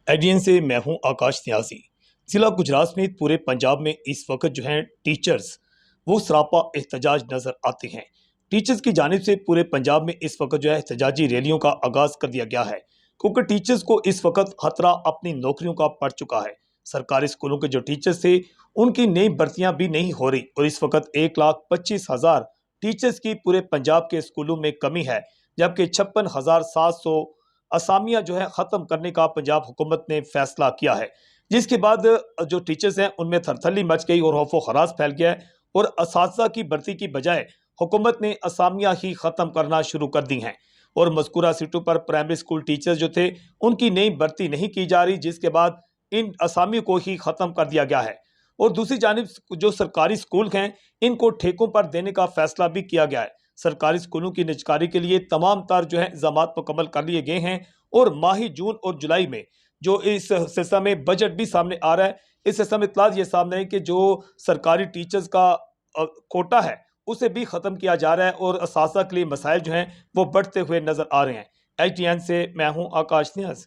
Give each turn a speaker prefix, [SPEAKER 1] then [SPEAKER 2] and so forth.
[SPEAKER 1] ADN से मैं हूं आकाश न्याजी। जिला गुजरात समेत पूरे पंजाब में इस वक्त जो है टीचर्स वो सरापा एहतजाज नजर आते हैं। टीचर्स की जानिब से पूरे पंजाब में इस वक्त जो है एहतजाजी रैलियों का आगाज कर दिया गया है, क्योंकि टीचर्स को इस वक्त खतरा अपनी नौकरियों का पड़ चुका है। सरकारी स्कूलों के जो टीचर्स थे उनकी नई भर्तियां भी नहीं हो रही और इस वक्त 1,25,000 टीचर्स की पूरे पंजाब के स्कूलों में कमी है, जबकि 56,700 असामियां जो है ख़त्म करने का पंजाब हुकूमत ने फैसला किया है। जिसके बाद जो टीचर्स हैं उनमें थरथली मच गई और खौफ खराज फैल गया है और असातिज़ा की भर्ती की बजाय हुकूमत ने असामियां ही ख़त्म करना शुरू कर दी हैं और मज़कूरा सीटों पर प्राइमरी स्कूल टीचर्स जो थे उनकी नई भर्ती नहीं की जा रही, जिसके बाद इन असामियों को ही ख़त्म कर दिया गया है। और दूसरी जानिब जो सरकारी स्कूल हैं इनको ठेकों पर देने का फैसला भी किया गया है। सरकारी स्कूलों की निजकारी के लिए तमाम तर जो है इंतजाम मुकम्मल कर लिए गए हैं और माही जून और जुलाई में जो इस सिलसिले में बजट भी सामने आ रहा है। इस सिलसिले में इत्तला ये सामने है कि जो सरकारी टीचर्स का कोटा है उसे भी ख़त्म किया जा रहा है और असातिज़ा के लिए मसाइल जो हैं वो बढ़ते हुए नज़र आ रहे हैं। HTN से मैं हूँ आकाश न्याज़।